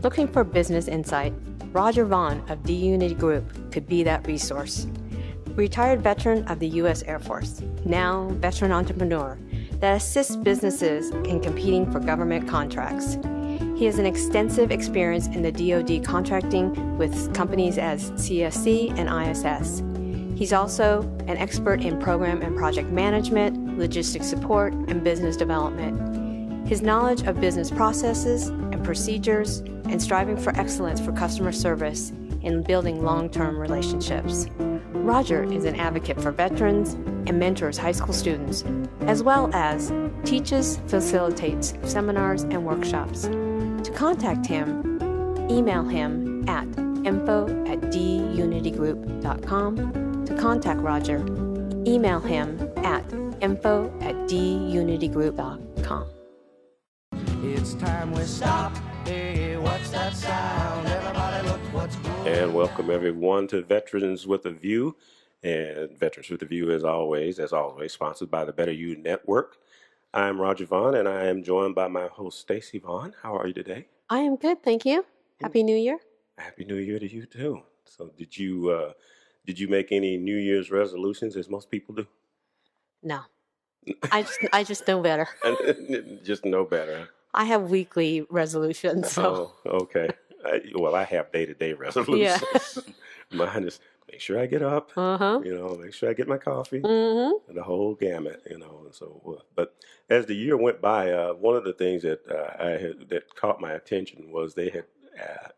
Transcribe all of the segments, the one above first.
Looking for business insight? Roger Vaughn of D-Unity Group could be that resource. Retired veteran of the U.S. Air Force, now veteran entrepreneur that assists businesses in competing for government contracts. He has an extensive experience in the DoD contracting with companies as CSC and ISS. He's also an expert in program and project management, logistics support, and business development. His knowledge of business processes and procedures and striving for excellence for customer service and building long-term relationships. Roger is an advocate for veterans and mentors high school students, as well as teaches, facilitates seminars and workshops. To contact him, email him at info@dunitygroup.com. To contact Roger, email him at info@dunitygroup.com. It's time we stop. Hey, what's that sound? Everybody look what's going on. And welcome everyone to Veterans with a View. And Veterans with a View, as always, sponsored by the Better You Network. I'm Roger Vaughn, and I am joined by my host, Stacy Vaughn. How are you today? I am good, thank you. Happy New Year. Happy New Year to you, too. So did you make any New Year's resolutions, as most people do? No, I just know better. Just know better. I have weekly resolutions. So. Oh, okay. I have day-to-day resolutions. Yeah. Mine is make sure I get up, make sure I get my coffee, and the whole gamut, and so. But as the year went by, one of the things that that caught my attention was they had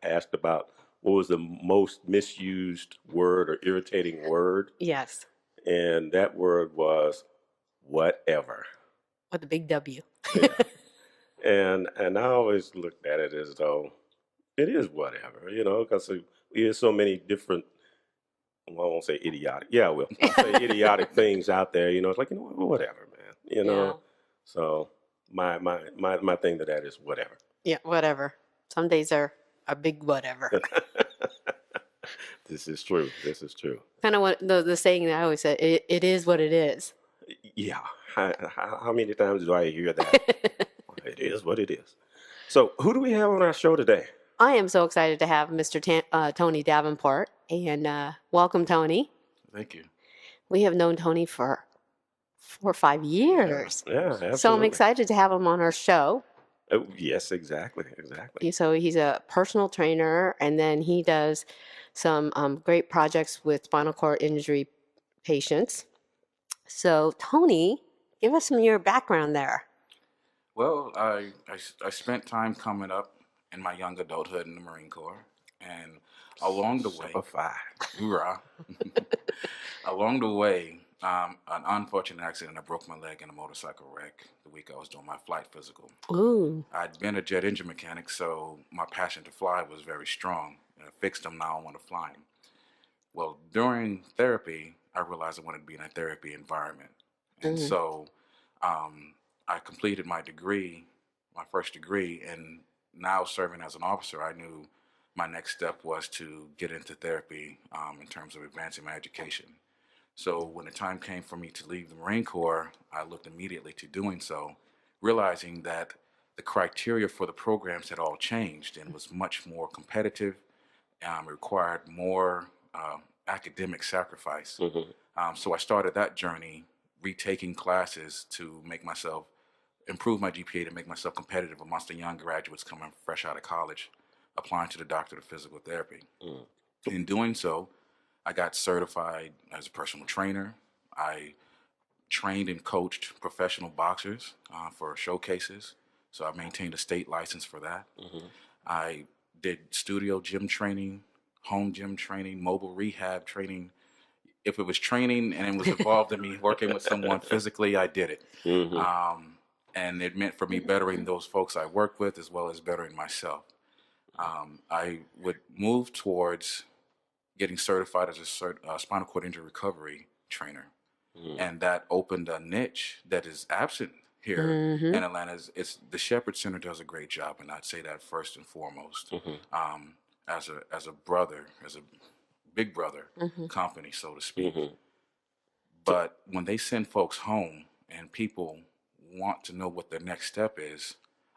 asked about what was the most misused word or irritating word. Yes. And that word was whatever. With a big W. Yeah. And I always looked at it as though it is whatever, because there's so many different, well, I won't say idiotic. Yeah, I will. I'll say idiotic things out there, it's like, whatever, man, Yeah. So my thing to that is whatever. Yeah, whatever. Some days are a big whatever. This is true. Kind of what the saying that I always say, it is what it is. Yeah. How many times do I hear that? It is what it is. So who do we have on our show today? I am so excited to have Mr. Tony Davenport, and welcome, Tony. Thank you. We have known Tony for 4 or 5 years. Yeah, absolutely. So I'm excited to have him on our show. Oh, yes, exactly. So he's a personal trainer, and then he does some great projects with spinal cord injury patients. So, Tony, give us some of your background there. Well, I spent time coming up in my young adulthood in the Marine Corps, and along the way, hoorah! Along the way, an unfortunate accident. I broke my leg in a motorcycle wreck the week I was doing my flight physical. Ooh. I'd been a jet engine mechanic, so my passion to fly was very strong. I fixed them, now I want to fly them. Well, during therapy, I realized I wanted to be in a therapy environment. And so I completed my first degree, and now serving as an officer, I knew my next step was to get into therapy in terms of advancing my education. So when the time came for me to leave the Marine Corps, I looked immediately to doing so, realizing that the criteria for the programs had all changed and was much more competitive, required more academic sacrifice. So I started that journey, retaking classes to improve my GPA to make myself competitive amongst the young graduates coming fresh out of college, applying to the doctorate of physical therapy. In doing so, I got certified as a personal trainer. I trained and coached professional boxers for showcases, so I maintained a state license for that. I did studio gym training, home gym training, mobile rehab training. If it was training and it was involved in me working with someone physically, I did it. And it meant for me bettering those folks I worked with as well as bettering myself. I would move towards getting certified as a spinal cord injury recovery trainer. And that opened a niche that is absent here in Atlanta. The Shepherd Center does a great job, and I'd say that first and foremost. As a brother, as a big brother company, so to speak. But when they send folks home and people want to know what their next step is,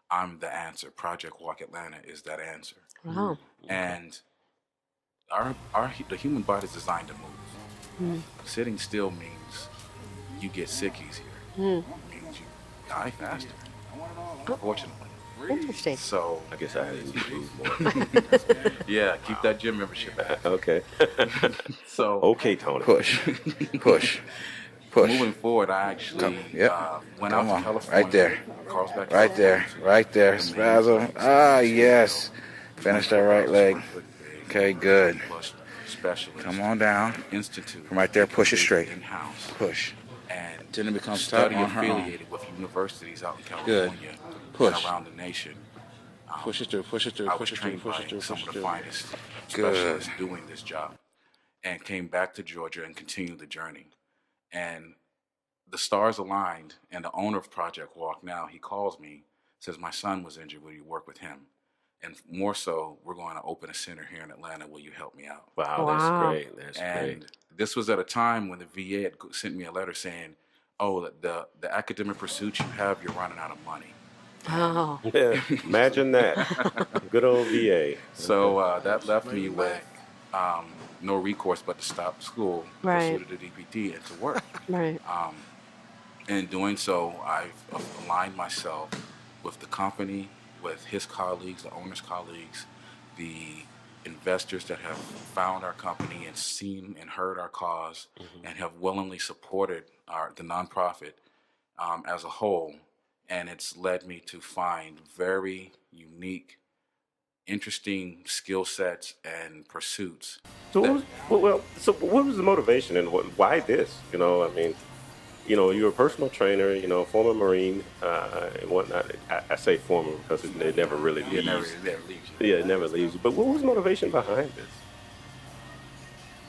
I'm the answer. Project Walk Atlanta is that answer. Wow. And the human body is designed to move. Sitting still means you get sick easier. It means you die faster, unfortunately. Interesting. So I guess I need to move more. yeah, keep that gym membership back. Okay. So Okay, Tony. Push. Push. Push. moving forward, I actually went out to California. Right there. Carlsbad, Right there. Right there. Spasm. Ah, yes. Finish that right leg. Okay, good. Specialist. Come on down. Institute. From right there, push it straight. In-house. Push. And Then it becomes study tight on her own. affiliated with universities out in Good. California Push. and around the nation. Push it through. Push it through. I Push was it through. trained Push by it through. some Push of it the through. finest Good. specialists doing this job, and came back to Georgia and continued the journey. And the stars aligned, and the owner of Project Walk now, he calls me, says, my son was injured, will you work with him? And more so, we're going to open a center here in Atlanta, will you help me out? Wow, Wow. that's great. That's And great. this was at a time when the VA had sent me a letter saying, oh, the academic pursuits you have, you're running out of money. Oh. Yeah, imagine that. Good old VA. So that left me with no recourse but to stop school, Right. pursue the DPT, and to work. Right. In doing so, I've aligned myself with the company, with his colleagues, the owner's colleagues, the investors that have found our company and seen and heard our cause and have willingly supported the nonprofit as a whole. And it's led me to find very unique, interesting skill sets and pursuits. So, so what was the motivation and why this? You know, I mean, you know, you're a personal trainer, you know, former Marine and whatnot. I say former because it never really leaves. It never leaves you. Yeah, it never leaves you. But what was the motivation behind this?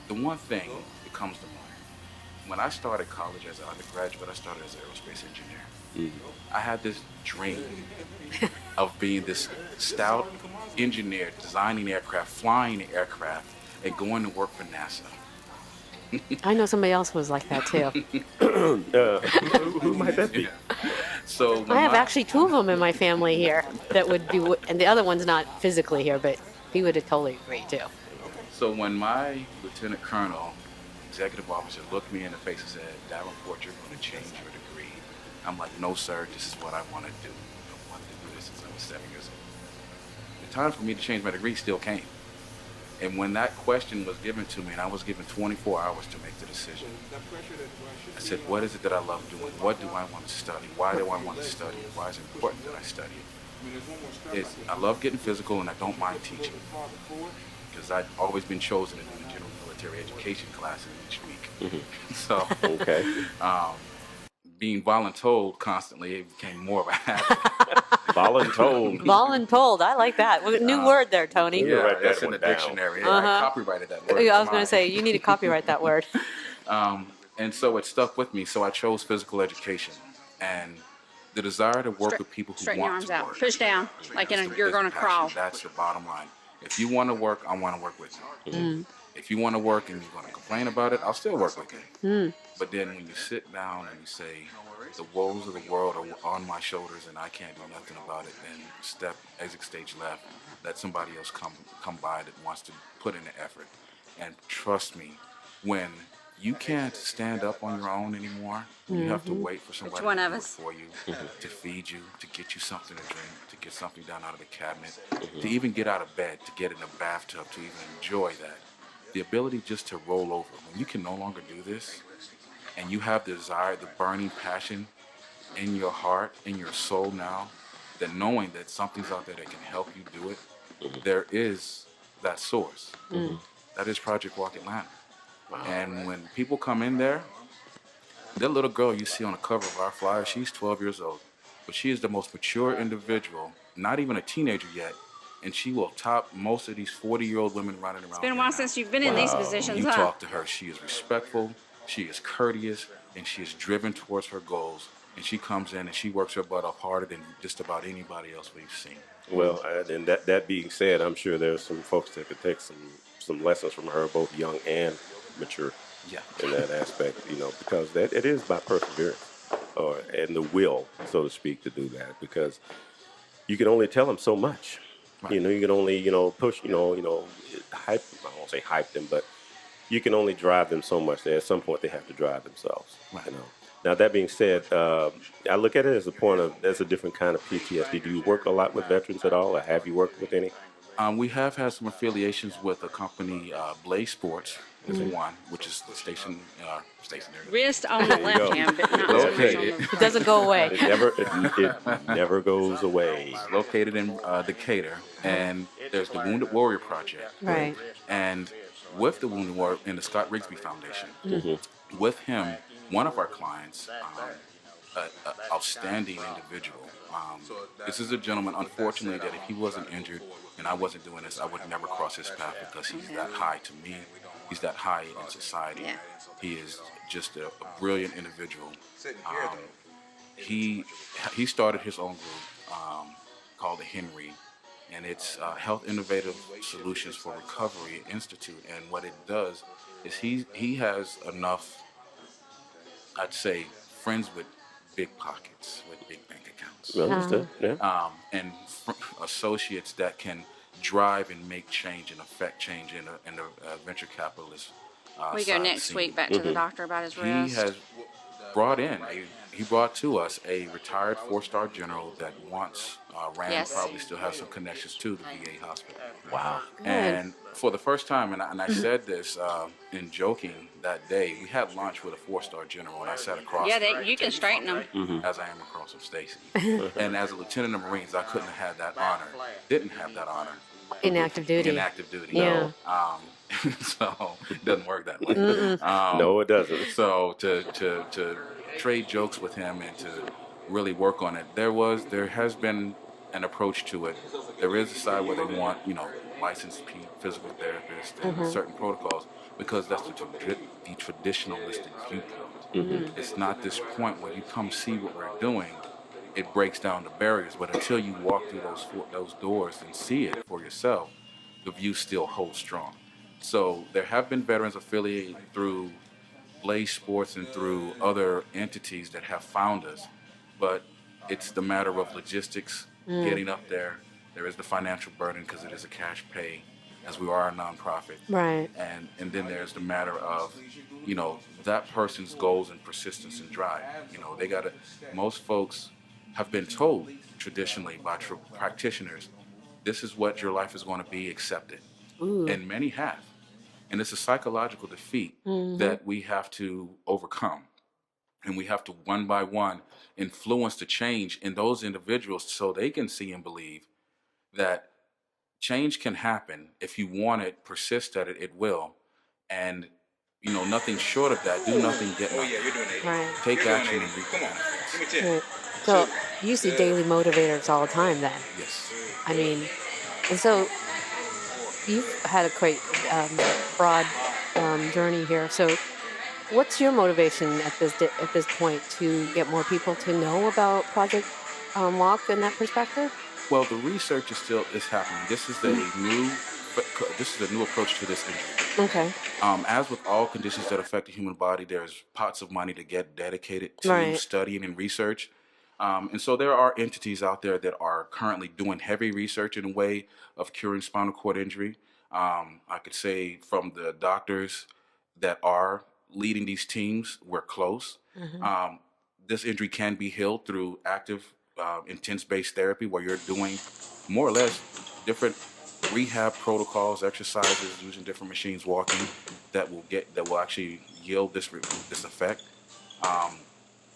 The one thing that comes to mind, when I started college as an undergraduate, I started as an aerospace engineer. I had this dream of being this stout engineer, designing aircraft, flying aircraft, and going to work for NASA. I know somebody else was like that too. Who might that be? So when I have actually two of them in my family here that would do, and the other one's not physically here, but he would have totally agreed too. So when my lieutenant colonel, executive officer, looked me in the face and said, Davenport, you're going to change your degree. I'm like, no, sir, this is what I want to do. I wanted to do this since I was 7 years old. The time for me to change my degree still came. And when that question was given to me, and I was given 24 hours to make the decision, I said, what is it that I love doing? What do I want to study? Why do I want to study? Why is it important that I study it? I love getting physical, and I don't mind teaching. Because I've always been chosen to do the general military education classes each week. So, Okay. being voluntold constantly, it became more of a habit. Voluntold. Voluntold, I like that. New word there, Tony. Yeah. write that That's in one the down. dictionary. Uh-huh. I copyrighted that word. I was It's going to mine. say, you need to copyright that word. And so it stuck with me. So I chose physical education, and the desire to work with people who Straighten your want arms to out. work. Push down, like That's you're the going to passion. crawl. That's the bottom line. If you want to work, I want to work with you. If you want to work and you're going to complain about it, I'll still work with you. But then when you sit down and you say, the woes of the world are on my shoulders and I can't do nothing about it, then exit stage left, let somebody else come by that wants to put in the effort. And trust me, when you can't stand up on your own anymore, when you have to wait for somebody one to of do it us? for you, to feed you, to get you something to drink, to get something down out of the cabinet, to even get out of bed, to get in a bathtub, to even enjoy that. The ability just to roll over. When you can no longer do this, and you have the desire, the burning passion in your heart, in your soul now, that knowing that something's out there that can help you do it, there is that source. That is Project Walk Atlanta. And when people come in there, that little girl you see on the cover of our flyer, she's 12 years old. But she is the most mature individual, not even a teenager yet, and she will top most of these 40-year-old women running around. It's been a while since you've been in these positions, You huh? talk to her, she is respectful, she is courteous, and she is driven towards her goals. And she comes in and she works her butt off harder than just about anybody else we've seen. Well, and that being said, I'm sure there's some folks that could take some lessons from her, both young and mature. Yeah. In that aspect, you know, because that it is by perseverance, and the will, so to speak, to do that. Because you can only tell them so much. Right. You can only, push, hype. I won't say hype them, but you can only drive them so much. At some point, they have to drive themselves. Right. Now that being said, I look at it as as a different kind of PTSD. Do you work a lot with veterans at all, or have you worked with any? We have had some affiliations with a company, Blaze Sports is Mm-hmm. one, which is the stationary. Wrist on the you left go. hand, but not so much on Located. the. It doesn't go away. It never goes away. Located in Decatur, and there's the Wounded Warrior Project. Right. And with the Wounded Warrior and the Scott Rigsby Foundation, with him, one of our clients, an outstanding individual. This is a gentleman, unfortunately, that if he wasn't injured and I wasn't doing this, I would never cross his path because he's that high to me. He's that high in society. Yeah. He is just a brilliant individual. He started his own group called the Henry, and it's Health Innovative Solutions for Recovery Institute. And what it does is he has enough, I'd say, friends with big pockets, with big bank accounts, Understood? Yeah. and associates that can drive and make change and affect change in the venture capitalist. We go side next scene. week back to the doctor about his He wrist. has brought to us a retired 4-star general that once ran, Yes. probably still has some connections to the VA hospital. Wow. And for the first time, and I said this in joking that day, we had lunch with a 4-star general, and I sat across. Yeah, you can straighten them. As I am across from Stacy. And as a lieutenant of Marines, I couldn't have had that honor. Didn't have that honor In active duty. in active duty. Yeah. So it doesn't work that way. No, it doesn't. So to trade jokes with him and to really work on it, there has been an approach to it. There is a side where they want, licensed physical therapists and certain protocols because that's the traditionalistic viewpoint. It's not this point where you come see what we're doing. It breaks down the barriers, but until you walk through those doors and see it for yourself, the view still holds strong. So there have been veterans affiliated through Blaze Sports and through other entities that have found us, but it's the matter of logistics, getting up there. There is the financial burden because it is a cash pay, as we are a nonprofit. Right. And then there's the matter of, that person's goals and persistence and drive. Most folks have been told traditionally by practitioners, this is what your life is going to be, accept it. And many have. And it's a psychological defeat that we have to overcome. And we have to, one by one, influence the change in those individuals so they can see and believe that change can happen. If you want it, persist at it, it will. And, nothing short of that. Do nothing, get nothing. Right. Take action and reap the benefits. Right. So you see daily motivators all the time then. Yes. I mean, and so you've had a quite broad journey here. So what's your motivation at this point to get more people to know about Project Walk in that perspective? Well, the research is happening. This is a new approach to this injury. Okay. As with all conditions that affect the human body, there's pots of money to get dedicated to studying and research. And so there are entities out there that are currently doing heavy research in a way of curing spinal cord injury. I could say from the doctors that are leading these teams, we're close. This injury can be healed through active, intense-based therapy where you're doing more or less different rehab protocols, exercises, using different machines, walking that will actually yield this effect.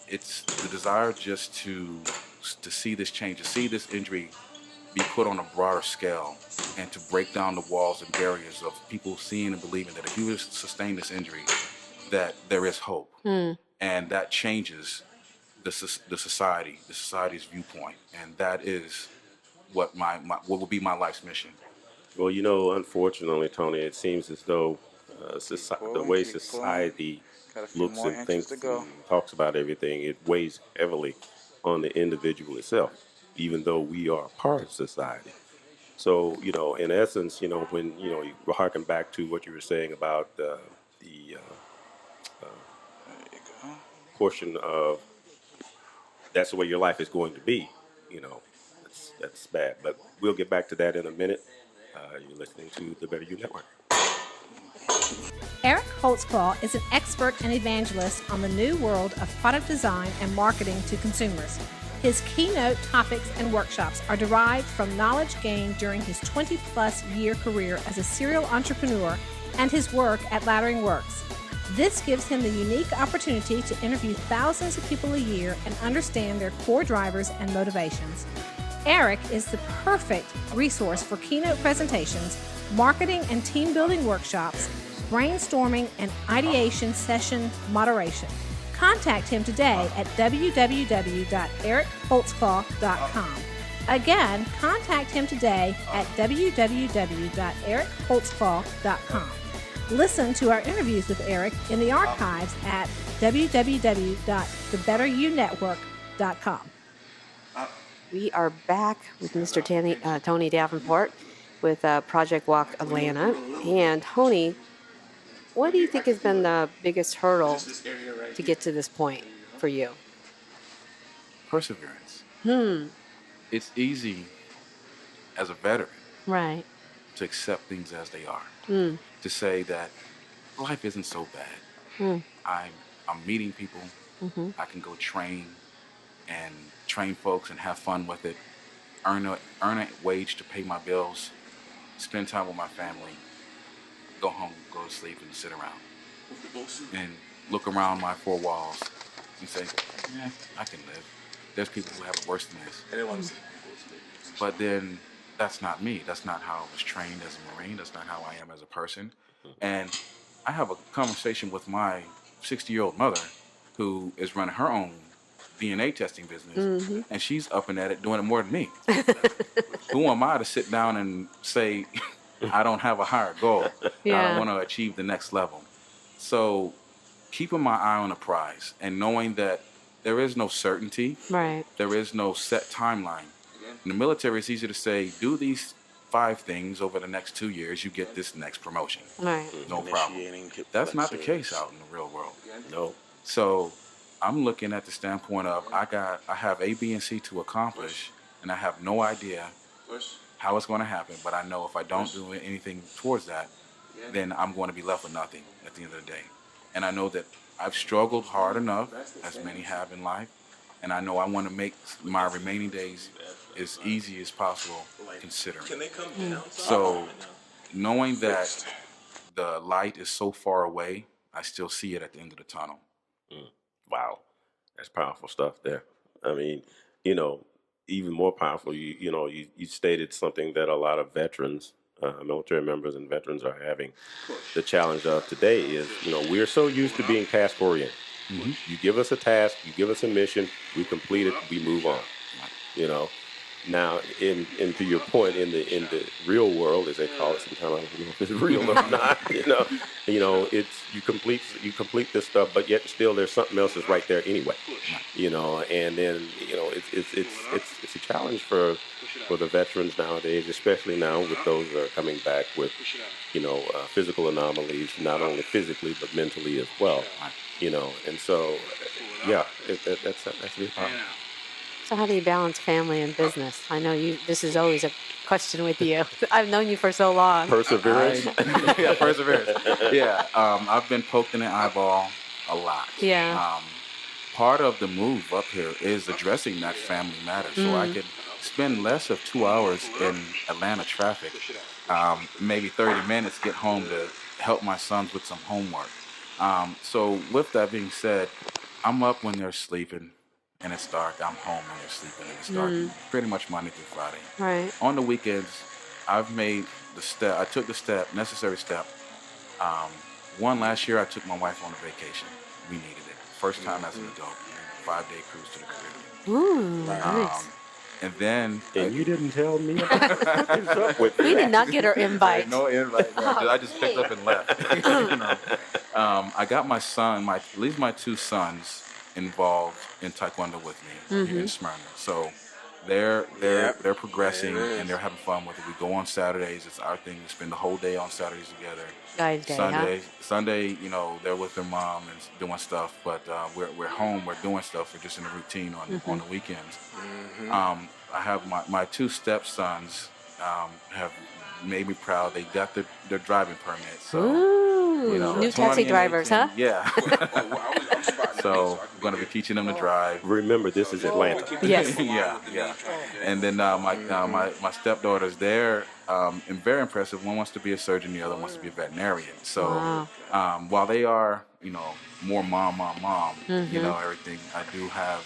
It's the desire just to see this change, to see this injury be put on a broader scale, and to break down the walls and barriers of people seeing and believing that if you sustain this injury, that there is hope, and that changes the society's viewpoint, and that is what will be my life's mission. Well, unfortunately, Tony, it seems as though the way society looks and thinks and talks about everything, it weighs heavily on the individual itself, even though we are part of society. So, in essence, when, you harken back to what you were saying about the portion of that's the way your life is going to be, that's bad. But we'll get back to that in a minute. You're listening to the Better You Network. Eric Holtzclaw is an expert and evangelist on the new world of product design and marketing to consumers. His keynote topics and workshops are derived from knowledge gained during his 20-plus year career as a serial entrepreneur and his work at Laddering Works. This gives him the unique opportunity to interview thousands of people a year and understand their core drivers and motivations. Eric is the perfect resource for keynote presentations, marketing and team-building workshops, brainstorming, and ideation session moderation. Contact him today at www.ericholtzclaw.com. Again, contact him today at www.ericholtzclaw.com. Listen to our interviews with Eric in the archives at www.thebetteryounetwork.com. We are back with Mr. Tony Davenport with Project Walk Atlanta. And Tony, what do you think has been the biggest hurdle to get to this point for you? Perseverance. It's easy as a veteran Right. to accept things as they are. To say that life isn't so bad. I'm meeting people. I can go train folks and have fun with it. Earn a wage to pay my bills. Spend time with my family. Go home, go to sleep, and sit around. And look around my four walls and say, yeah, I can live. There's people who have it worse than this. But then that's not me. That's not how I was trained as a Marine. That's not how I am as a person. And I have a conversation with my 60-year-old mother who is running her own DNA testing business, and she's up and at it doing it more than me. Who am I to sit down and say, I don't have a higher goal. Yeah. I don't want to achieve the next level. So keeping my eye on the prize and knowing that there is no certainty. Right. There is no set timeline. In the military, it's easy to say, do these 5 things over the next 2 years, you get this next promotion. Right. No problem. That's not the case out in the real world. No. So I'm looking at the standpoint of I have A, B, and C to accomplish, and I have no idea how it's going to happen, but I know if I don't do anything towards that, then I'm going to be left with nothing at the end of the day. And I know that I've struggled hard enough, as many have in life, and I know I want to make my remaining days as easy as possible, considering. So knowing that the light is so far away, I still see it at the end of the tunnel. Wow, that's powerful stuff there. I mean, even more powerful, you stated something that a lot of veterans, military members and veterans are having. The challenge of today is, we're so used to being task oriented. You give us a task, you give us a mission, we complete it, we move on. Now, to your point, in the real world, as they call it, sometimes I don't know if it's real or not. It's you complete this stuff, but yet still there's something else that's right there anyway. And then it's a challenge for the veterans nowadays, especially now with those that are coming back with physical anomalies, not only physically but mentally as well. And so that's really powerful. So how do you balance family and business? I know this is always a question with you. I've known you for so long. Perseverance. Perseverance. Yeah, I've been poked in the eyeball a lot. Yeah. Part of the move up here is addressing that family matter, so I could spend less of 2 hours in Atlanta traffic, maybe 30 minutes, get home to help my sons with some homework. So with that being said, I'm up when they're sleeping. And it's dark. I'm home when they're sleeping and it's dark. Pretty much Monday through Friday. Right. On the weekends, I've made the step. I took the necessary step. One, last year I took my wife on a vacation. We needed it. First time as an adult. 5-day cruise to the Caribbean. Ooh, nice. And then... And you didn't tell me about We did not get our invite. No invite. No. I just picked up and left. I got my son, at least my 2 sons, involved in Taekwondo with me here in Smyrna. So they're progressing and they're having fun with it. We go on Saturdays. It's our thing. We spend the whole day on Saturdays together. Guys' day, Sunday, they're with their mom and doing stuff. But we're home. We're doing stuff. We're just in a routine on the weekends. I have my two stepsons have made me proud. They got their driving permit. So, Ooh, new 20 taxi and drivers, 18, huh? Yeah. So I'm going to be teaching them to drive. Remember, this is Atlanta. Yes. Yeah. And then my stepdaughters, they're very impressive. One wants to be a surgeon, the other wants to be a veterinarian. So Wow. while they are, more mom, everything, I do have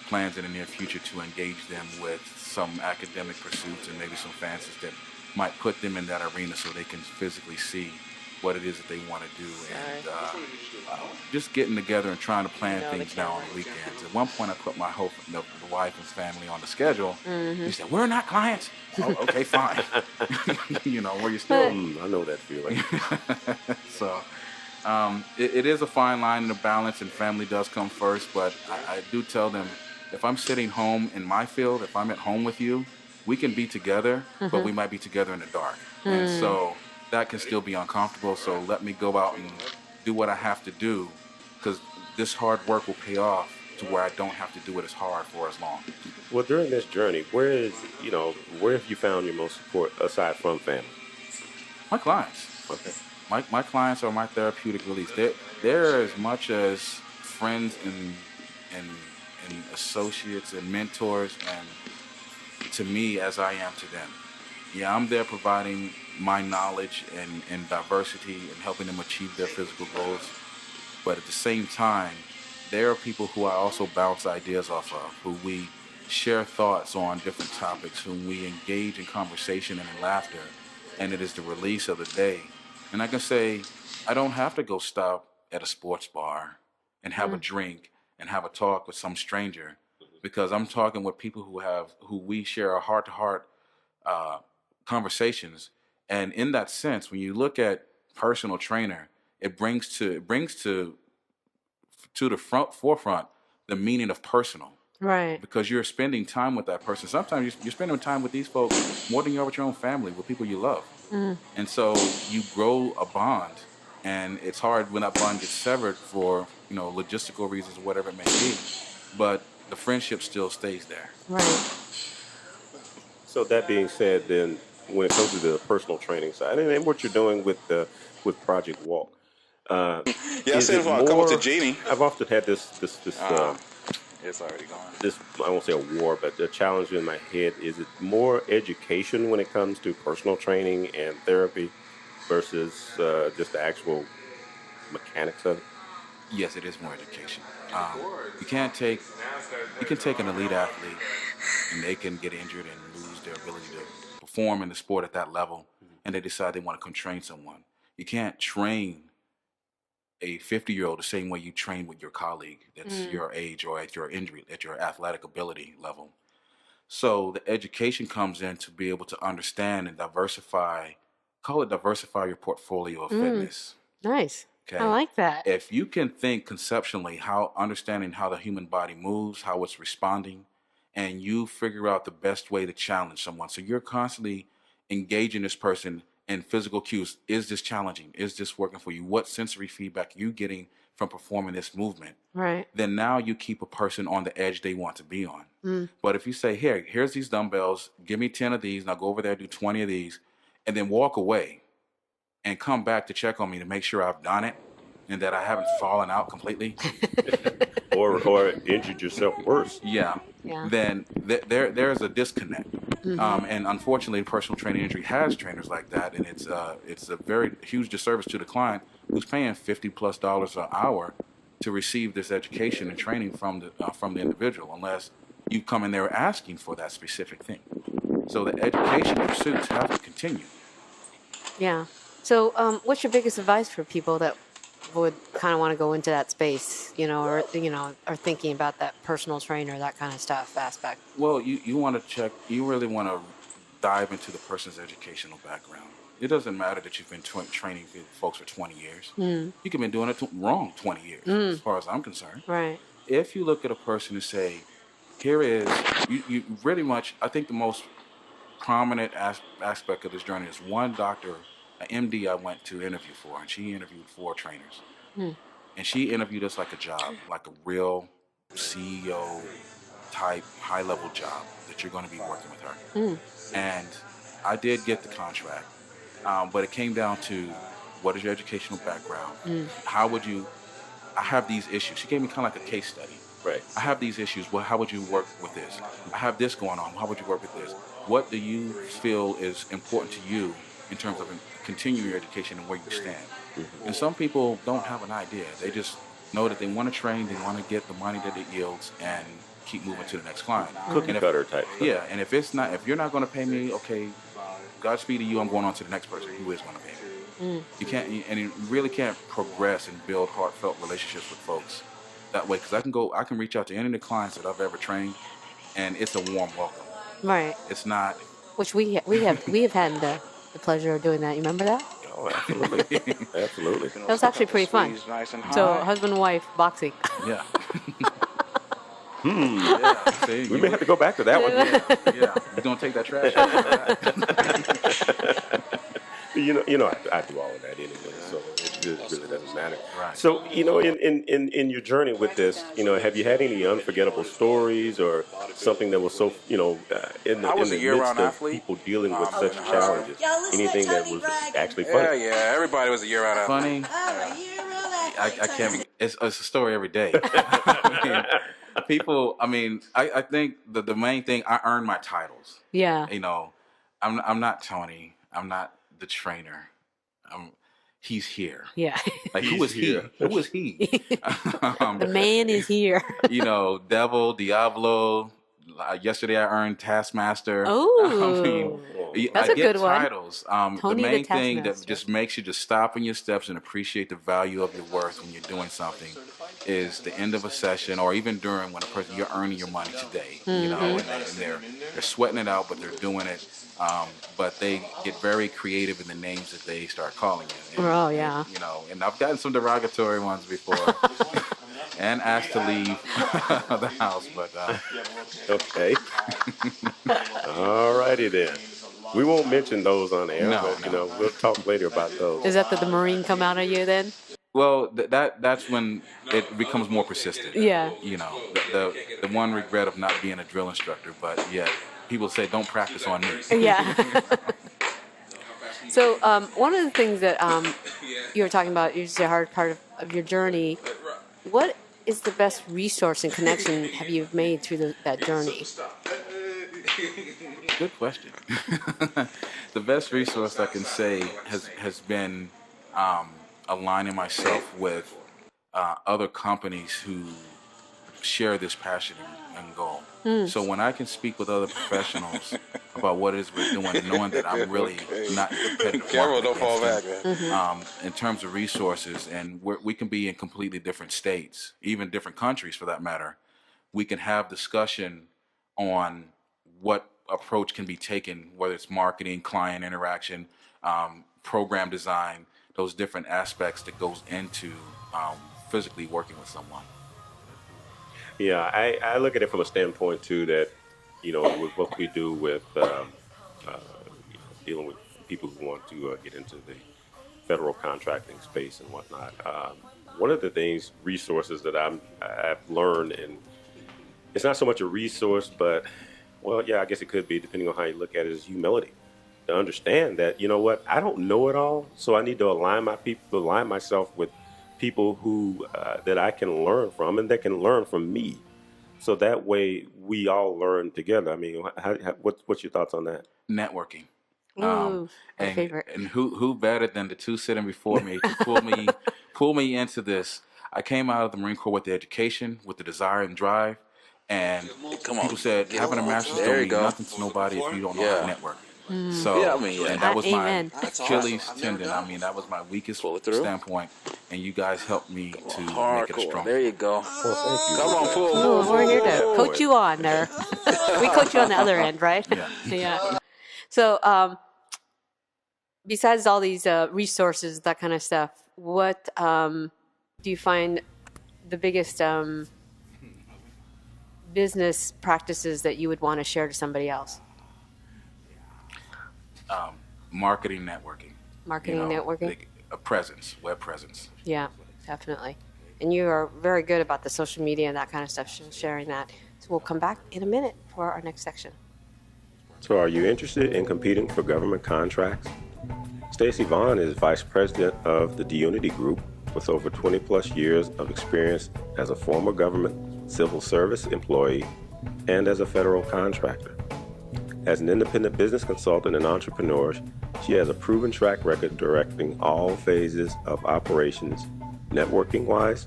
plans in the near future to engage them with some academic pursuits and maybe some fancies that might put them in that arena so they can physically see what it is that they want to do, and just getting together and trying to plan things now on the weekends. At one point, I put my the wife and family on the schedule. He said, "We're not clients." Oh, okay, fine. Where you still. I know that feeling. So it is a fine line and a balance, and family does come first. But I do tell them, if I'm sitting home in my field, if I'm at home with you, we can be together, but we might be together in the dark, and so. That can still be uncomfortable, so let me go out and do what I have to do, because this hard work will pay off to where I don't have to do it as hard for as long. Well, during this journey, where have you found your most support aside from family? My clients. Okay. My clients are my therapeutic release. They're as much as friends and associates and mentors and to me as I am to them. Yeah, I'm there providing my knowledge and diversity and helping them achieve their physical goals. But at the same time, there are people who I also bounce ideas off of, who we share thoughts on different topics, whom we engage in conversation and in laughter, and it is the release of the day. And I can say, I don't have to go stop at a sports bar and have a drink and have a talk with some stranger, because I'm talking with people who we share a heart-to-heart conversations. And in that sense, when you look at personal trainer, it brings to the forefront the meaning of personal. Right. Because you're spending time with that person. Sometimes you're spending time with these folks more than you are with your own family, with people you love. And so you grow a bond, and it's hard when that bond gets severed for logistical reasons or whatever it may be. But the friendship still stays there. Right. So that being said, then when it comes to the personal training side, and what you're doing with Project Walk, I said if I come up to Jeannie. I've often had this it's already gone. this, I won't say a war, but the challenge in my head, is it more education when it comes to personal training and therapy versus just the actual mechanics of it? Yes, it is more education. You can take an elite athlete and they can get injured and lose their ability to perform in the sport at that level, and they decide they want to come train someone. You can't train a 50-year-old the same way you train with your colleague that's your age or at your athletic ability level. So the education comes in to be able to understand and diversify your portfolio of fitness. Nice. Okay. I like that. If you can think conceptually, understanding how the human body moves, how it's responding, and you figure out the best way to challenge someone. So you're constantly engaging this person in physical cues. Is this challenging? Is this working for you? What sensory feedback are you getting from performing this movement? Right. Then now you keep a person on the edge they want to be on. But if you say, here's these dumbbells, give me 10 of these, now go over there, do 20 of these, and then walk away and come back to check on me to make sure I've done it and that I haven't fallen out completely. or injured yourself worse. Yeah. Then there's a disconnect. And unfortunately, personal training industry has trainers like that, and it's a very huge disservice to the client who's paying $50+ an hour to receive this education and training from the individual, unless you come in there asking for that specific thing. So the education pursuits have to continue. Yeah. So, what's your biggest advice for people that would kind of want to go into that space, or are thinking about that personal trainer, that kind of stuff aspect? Well, you want to check. You really want to dive into the person's educational background. It doesn't matter that you've been training folks for 20 years. You could have been doing it wrong 20 years, as far as I'm concerned. Right. If you look at a person and say, here is, you really much, I think the most prominent aspect of this journey is one doctor, an MD I went to interview for, and she interviewed 4 trainers. And she interviewed us like a job, like a real CEO type, high-level job that you're going to be working with her. And I did get the contract, but it came down to, what is your educational background? How would you, I have these issues. She gave me kind of like a case study. Right. I have these issues. Well, how would you work with this? I have this going on. How would you work with this? What do you feel is important to you in terms of continuing your education and where you stand? And some people don't have an idea. They just know that they want to train, they want to get the money that it yields, and keep moving to the next client. Cookie cutter type stuff. Yeah, and if you're not going to pay me, okay, Godspeed to you. I'm going on to the next person who is going to pay me. You can't, and you really can't progress and build heartfelt relationships with folks that way. Because I can reach out to any of the clients that I've ever trained, and it's a warm welcome. Right. It's not. Which we have had the pleasure of doing that. You remember that? Oh, absolutely. Absolutely. That was actually pretty fun. Nice and So high. husband and wife boxing. Yeah. Yeah. See, We may have to go back to that one. Yeah. You're gonna take that trash out. I do all of that anyway, so it really doesn't matter. Right. So, in your journey with this, have you had any unforgettable stories or something that was so, in the was a midst year-round of athlete. people dealing with such challenges? Anything that was actually funny? Yeah. Everybody was a year-round athlete. Funny. I can't. It's a story every day. I think the main thing, I earned my titles. Yeah. I'm not Tony. I'm not the trainer. He's here. Yeah. Like, who is he? Who is he? The man is here. Devil, Diablo. Yesterday I earned Taskmaster. Oh, that's I a get good one. titles. Tony The the main thing that Taskmaster. just makes you just stop in your steps and appreciate the value of your worth when you're doing something is the end of a session, or even during when you're earning your money today. And they're sweating it out, but they're doing it. But they get very creative in the names that they start calling you. Oh, yeah. And I've gotten some derogatory ones before. And asked to leave the house, but Okay. All righty then. We won't mention those on air, but we'll talk later about those. Is that the Marine come out of you then? well, that's when it becomes more persistent. Yeah. The one regret of not being a drill instructor, but yet people say don't practice on me. Yeah. So one of the things that you were talking about, is the hard part of your journey. What is the best resource and connection have you made through that journey? Good question. The best resource I can say has been aligning myself with other companies who share this passion and goal. So when I can speak with other professionals about what it is we're doing, knowing that I'm really not competitive, Camera, don't fall back, man. in terms of resources, and we can be in completely different states, even different countries for that matter. We can have discussion on what approach can be taken, whether it's marketing, client interaction, program design, those different aspects that goes into physically working with someone. Yeah, I look at it from a standpoint too that, with what we do with dealing with people who want to get into the federal contracting space and whatnot. One of the resources that I've learned, and it's not so much a resource, but I guess it could be depending on how you look at it, is humility. To understand that, I don't know it all, so I need to align myself with people who that I can learn from and that can learn from me. So that way we all learn together. I mean, what's your thoughts on that? Networking. Ooh, my and, favorite. And who better than the two sitting before me to pull me into this? I came out of the Marine Corps with the education, with the desire and drive, and people said having a master's don't mean nothing to nobody if you don't know how to network. So, and that was Amen. my Achilles tendon. I mean, that was my weakest standpoint, and you guys helped me to make it a stronger. There you go. Well, thank you. Come on, pull. Ooh, we're here to coach you on there. We coach you on the other end, right? Yeah. Yeah. So, besides all these resources, that kind of stuff, what do you find the biggest business practices that you would want to share to somebody else? Marketing, networking. Marketing, networking? A presence, web presence. Yeah, definitely. And you are very good about the social media and that kind of stuff, sharing that. So we'll come back in a minute for our next section. So are you interested in competing for government contracts? Stacy Vaughn is Vice President of the D-Unity Group with over 20 plus years of experience as a former government civil service employee and as a federal contractor. As an independent business consultant and entrepreneur, she has a proven track record directing all phases of operations, networking-wise,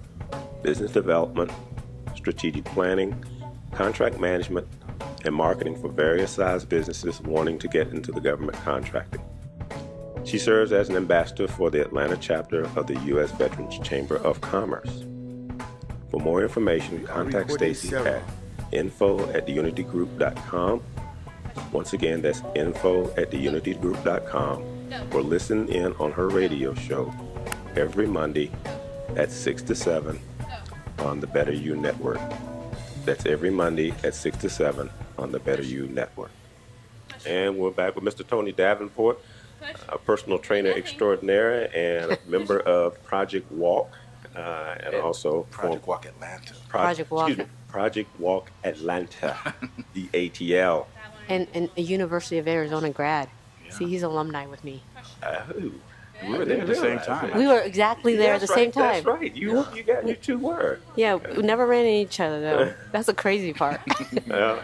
business development, strategic planning, contract management, and marketing for various size businesses wanting to get into the government contracting. She serves as an ambassador for the Atlanta chapter of the U.S. Veterans Chamber of Commerce. For more information, contact Stacy at info@theunitygroup.com. Once again, that's info@theunitygroup.com, or listen in on her radio show every Monday at 6 to 7 on the Better You Network. That's every Monday at 6 to 7 on the Better You Network. And we're back with Mr. Tony Davenport, a personal trainer extraordinaire and a member of Project Walk, and also Project Walk Atlanta. Project Walk. Project Walk Atlanta, the ATL. And a University of Arizona grad. Yeah. See, he's alumni with me. We were there at the same time. We were exactly there at the same time. That's right. You two were. Yeah, we never ran into each other though. That's the crazy part.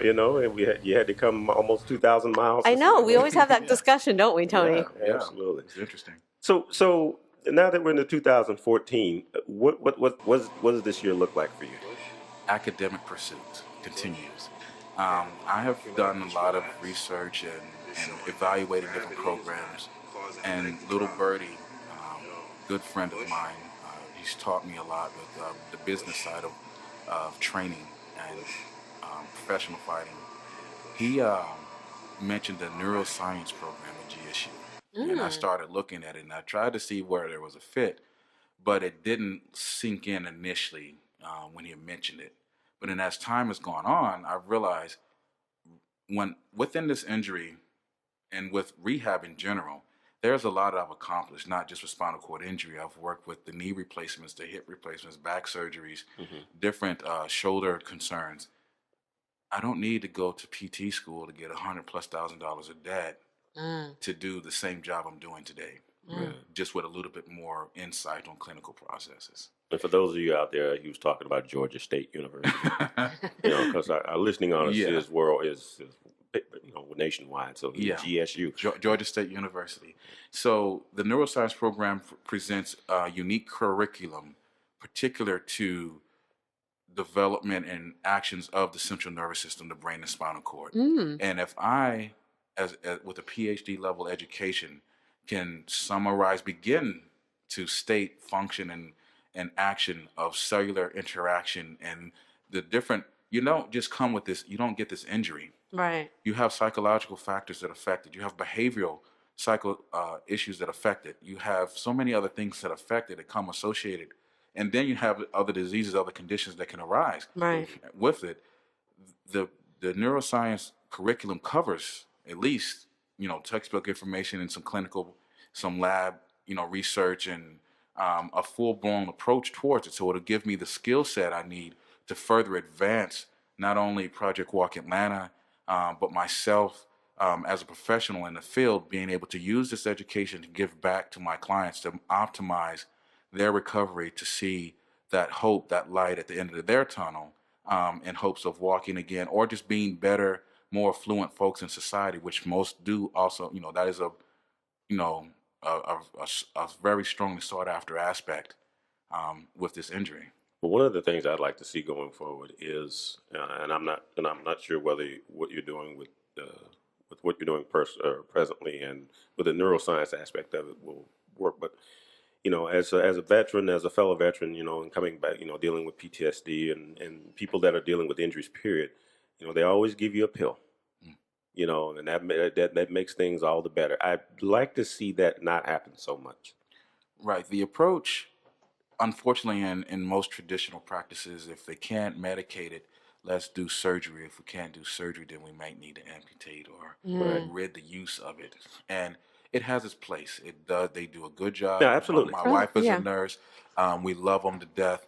You know, and you had to come almost 2,000 miles. I know. We always have that discussion, don't we, Tony? Yeah, absolutely. It's interesting. So now that we're into 2014, what does this year look like for you? Academic pursuits continues. I have done a lot of research and evaluated different programs. And little Birdie, good friend of mine, he's taught me a lot with the business side of training and professional fighting. He mentioned the neuroscience program at GSU. And I started looking at it, and I tried to see where there was a fit, but it didn't sink in initially when he mentioned it. But then as time has gone on, I realized within this injury and with rehab in general, there's a lot I've accomplished, not just with spinal cord injury. I've worked with the knee replacements, the hip replacements, back surgeries, different shoulder concerns. I don't need to go to PT school to get $100,000+ of debt to do the same job I'm doing today, just with a little bit more insight on clinical processes. And for those of you out there, he was talking about Georgia State University. Because our listening audience is nationwide, so GSU. Georgia State University. So the neuroscience program presents a unique curriculum particular to development and actions of the central nervous system, the brain and spinal cord. And if I, as with a PhD level education, can begin to state function and action of cellular interaction and the different, you don't just come with this, you don't get this injury. Right. You have psychological factors that affect it. You have behavioral issues that affect it. You have so many other things that affect it that come associated. And then you have other diseases, other conditions that can arise with it. The neuroscience curriculum covers at least, textbook information and some lab, research and a full-blown approach towards it. So it'll give me the skill set I need to further advance not only Project Walk Atlanta, but myself as a professional in the field, being able to use this education to give back to my clients to optimize their recovery, to see that hope, that light at the end of their tunnel, in hopes of walking again, or just being better, more affluent folks in society, which most do also. That is a very strongly sought after aspect with this injury. Well, one of the things I'd like to see going forward is, and I'm not sure whether what you're doing with what you're doing presently and with the neuroscience aspect of it will work, but as a veteran, as a fellow veteran, and coming back, dealing with PTSD and people that are dealing with injuries, period, they always give you a pill, and that makes things all the better. I'd like to see that not happen so much. Right. The approach, unfortunately, in most traditional practices, if they can't medicate it, let's do surgery. If we can't do surgery, then we might need to amputate or rid the use of it. And it has its place. It does. They do a good job. Yeah, absolutely. My wife is a nurse. We love them to death.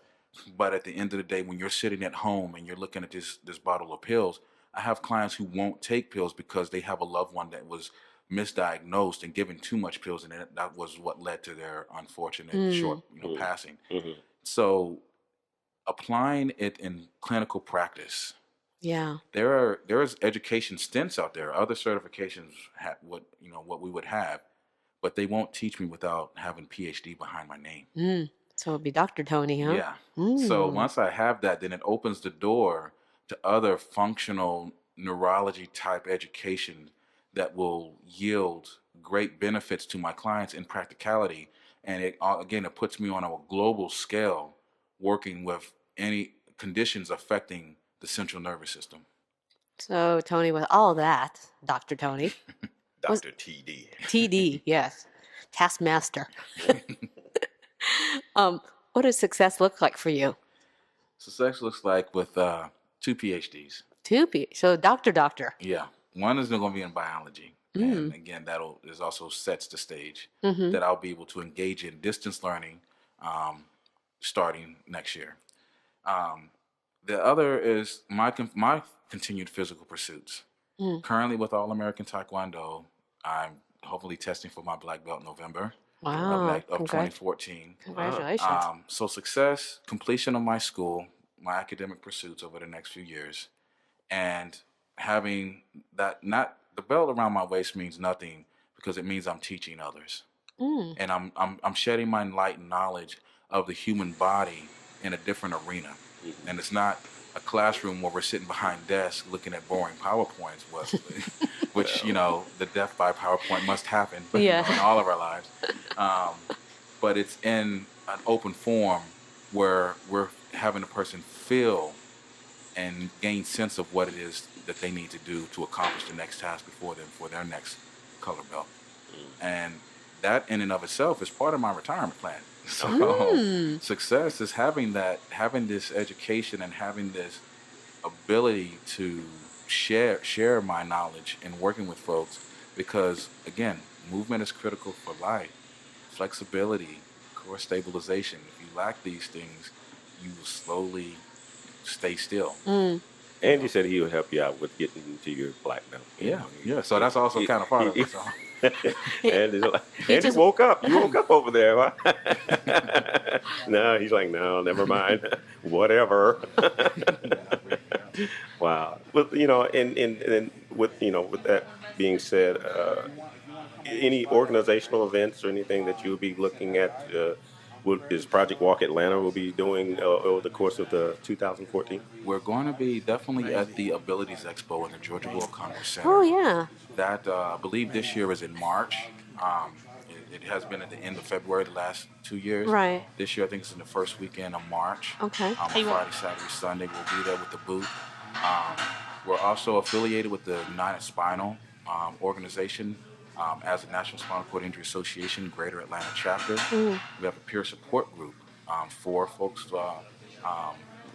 But at the end of the day, when you're sitting at home and you're looking at this bottle of pills, I have clients who won't take pills because they have a loved one that was misdiagnosed and given too much pills, and that was what led to their unfortunate short, passing. So applying it in clinical practice. Yeah. There's education stints out there. Other certifications what we would have, but they won't teach me without having PhD behind my name. So it'll be Dr. Tony, huh? Yeah. So once I have that, then it opens the door to other functional neurology type education that will yield great benefits to my clients in practicality. And it puts me on a global scale working with any conditions affecting the central nervous system. So, Tony, with all of that, Dr. Tony. Dr. TD. TD, yes. Taskmaster. What does success look like for you? Success looks like with 2 PhDs. So doctor. Yeah. One is going to be in biology. And again, is also sets the stage that I'll be able to engage in distance learning starting next year. The other is my continued physical pursuits. Currently with All American Taekwondo, I'm hopefully testing for my black belt in November of 2014. Congratulations. So success, completion of my school, my academic pursuits over the next few years, and having that, not the belt around my waist means nothing because it means I'm teaching others. And I'm shedding my light and knowledge of the human body in a different arena. And it's not a classroom where we're sitting behind desks looking at boring PowerPoints, which the death by PowerPoint must happen in all of our lives. But it's in an open forum where we're having a person feel and gain sense of what it is that they need to do to accomplish the next task before them for their next color belt. And that in and of itself is part of my retirement plan. So success is having this education and having this ability to share my knowledge and working with folks, because again, movement is critical for life. Flexibility, core stabilization. If you lack these things, you will slowly stay still. Andy said he would help you out with getting into your black belt. Yeah. So that's also kind of part of it. So. Andy woke up. You woke up over there. Huh? No, he's like, no, never mind. Whatever. Wow. But and with that being said, any organizational events or anything that you'll be looking at? Is Project Walk Atlanta will be doing over the course of the 2014? We're going to be definitely at the Abilities Expo in the Georgia World Congress Center. Oh, yeah. That, I believe this year is in March. It has been at the end of February the last 2 years. Right. This year, I think it's in the first weekend of March. Okay. Friday, Saturday, Sunday, we'll be there with the booth. We're also affiliated with the United Spinal organization as a National Spinal Cord Injury Association Greater Atlanta chapter. We have a peer support group for folks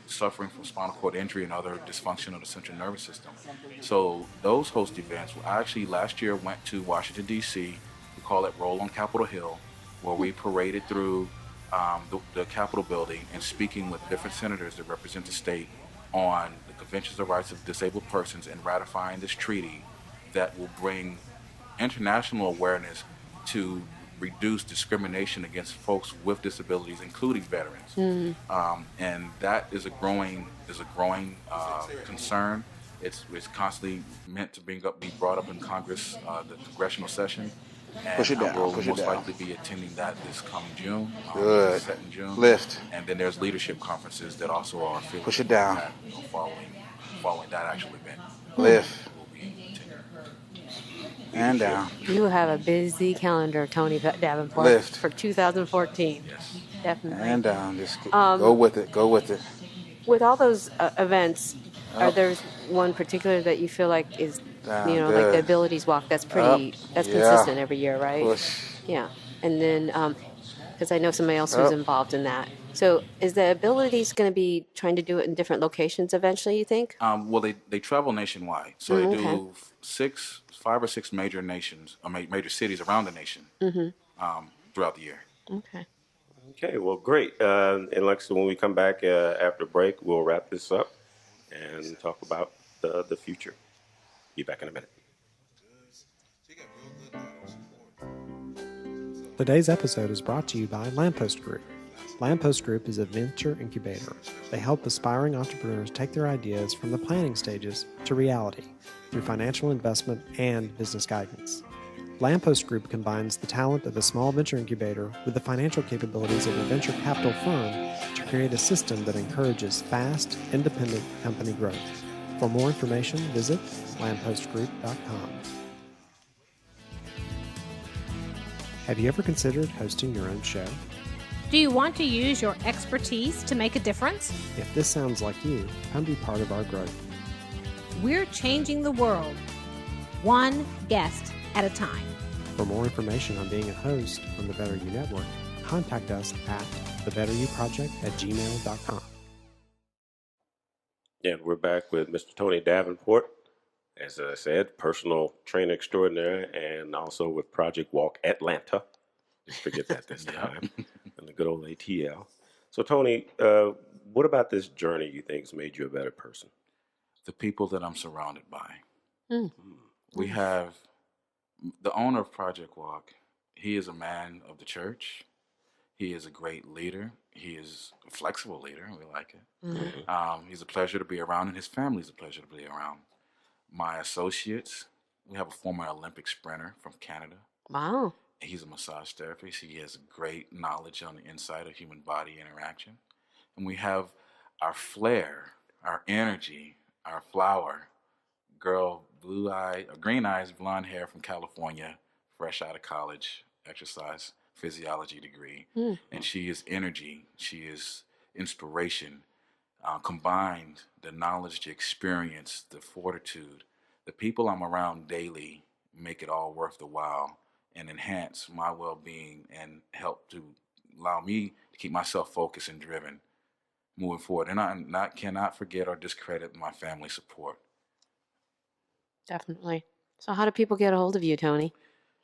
suffering from spinal cord injury and other dysfunction of the central nervous system. So those host events, I actually last year went to Washington, D.C. We call it Roll on Capitol Hill, where we paraded through the Capitol building and speaking with different senators that represent the state on the Conventions of Rights of Disabled Persons and ratifying this treaty that will bring international awareness to reduce discrimination against folks with disabilities, including veterans. And that is a growing concern. It's constantly meant to be brought up in Congress, the congressional session. And I will most likely be attending that this coming June. Good. Set in June. Lift. And then there's leadership conferences that also are affiliated. Push it down. That, following that actual event. Lift. We'll be attending. And down. You have a busy calendar, Tony Davenport, Lift. for 2014. Yes. Definitely. And down. Just go with it. Go with it. With all those events, are there one particular that you feel like is, Down, like good. the Abilities Walk? That's pretty. That's Yeah. consistent every year, right? Push. Yeah. And then, because I know somebody else who's involved in that. So, is the Abilities going to be trying to do it in different locations eventually? You think? Well, they travel nationwide, so they okay. do 5 or 6 major nations, major cities around the nation throughout the year. Okay. Okay, well, great. And like I said, when we come back after break, we'll wrap this up and talk about the future. Be back in a minute. Today's episode is brought to you by Lamppost Group. Lamppost Group is a venture incubator. They help aspiring entrepreneurs take their ideas from the planning stages to reality through financial investment and business guidance. Lamppost Group combines the talent of a small venture incubator with the financial capabilities of a venture capital firm to create a system that encourages fast, independent company growth. For more information, visit lamppostgroup.com. Have you ever considered hosting your own show? Do you want to use your expertise to make a difference? If this sounds like you, come be part of our growth. We're changing the world, one guest at a time. For more information on being a host on the Better You Network, contact us at thebetteryouproject@gmail.com. And we're back with Mr. Tony Davenport, as I said, personal trainer extraordinaire, and also with Project Walk Atlanta. Just forget that this time. And the good old ATL. So, Tony, what about this journey you think has made you a better person? The people that I'm surrounded by. Mm. We have the owner of Project Walk. He is a man of the church. He is a great leader. He is a flexible leader. We like it. Mm-hmm. He's a pleasure to be around, and his family is a pleasure to be around. My associates, we have a former Olympic sprinter from Canada. Wow. He's a massage therapist. He has great knowledge on the inside of human body interaction. And we have our flair, our energy, our flower, girl, green eyes, blonde hair from California, fresh out of college, exercise physiology degree. Mm. And she is energy. She is inspiration. Combined, the knowledge, the experience, the fortitude, the people I'm around daily make it all worth the while and enhance my well-being and help to allow me to keep myself focused and driven moving forward. And I cannot forget or discredit my family support. Definitely. So how do people get a hold of you, Tony?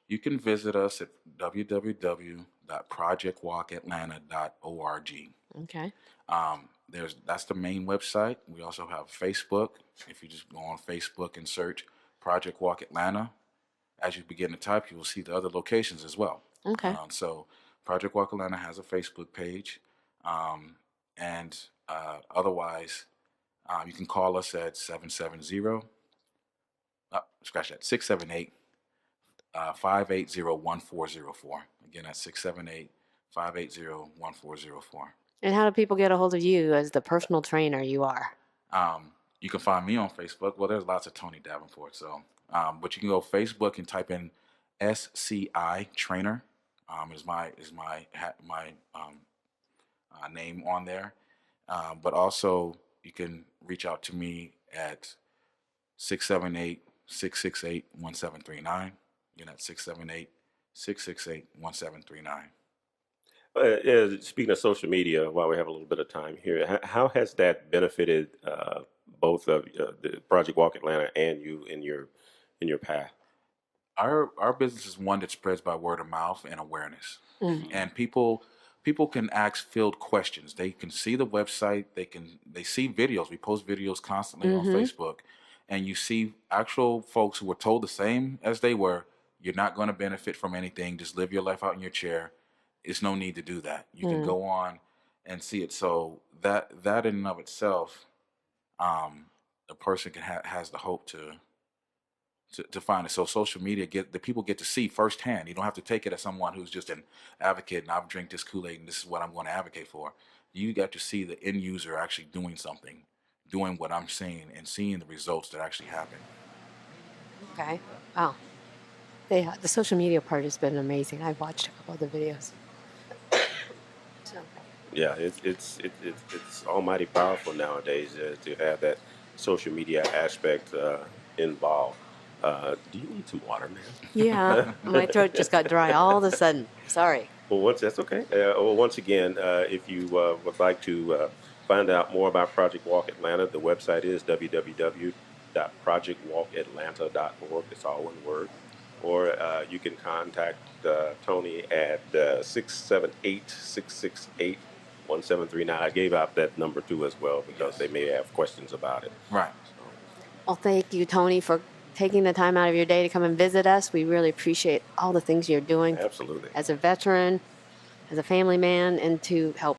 You can visit us at www.projectwalkatlanta.org. Okay. That's the main website. We also have Facebook. If you just go on Facebook and search Project Walk Atlanta, as you begin to type, you will see the other locations as well. Okay. So Project Walk Atlanta has a Facebook page. Otherwise, you can call us at 678 580-1404. Again, that's 678-580-1404. And how do people get a hold of you as the personal trainer you are? You can find me on Facebook. Well, there's lots of Tony Davenport. So, but you can go Facebook and type in SCI Trainer. Is my name on there. But also you can reach out to me at 678-668-1739. Again, at 678-668-1739. Speaking of social media, while we have a little bit of time here, how has that benefited both of the Project Walk Atlanta and you in your path? Our business is one that spreads by word of mouth and awareness, and people can ask field questions. They can see the website. They see videos. We post videos constantly on Facebook, and you see actual folks who were told the same as they were. You're not going to benefit from anything. Just live your life out in your chair. It's no need to do that. You can go on and see it. So that in and of itself, a person has the hope to find it. So social media the people get to see firsthand. You don't have to take it as someone who's just an advocate and I've drank this Kool-Aid and this is what I'm going to advocate for. You got to see the end user actually doing something, doing what I'm saying, and seeing the results that actually happen. Okay. Wow. The social media part has been amazing. I've watched a couple of the videos. Yeah, it's almighty powerful nowadays to have that social media aspect involved. Do you need some water, man? Yeah, my throat just got dry all of a sudden. Sorry. Well, that's okay. Once again, if you would like to find out more about Project Walk Atlanta, the website is www.projectwalkatlanta.org. It's all one word. or you can contact Tony at 678-668-1739. I gave out that number too as well because they may have questions about it. Right. Well, thank you, Tony, for taking the time out of your day to come and visit us. We really appreciate all the things you're doing Absolutely. as a veteran, as a family man, and to help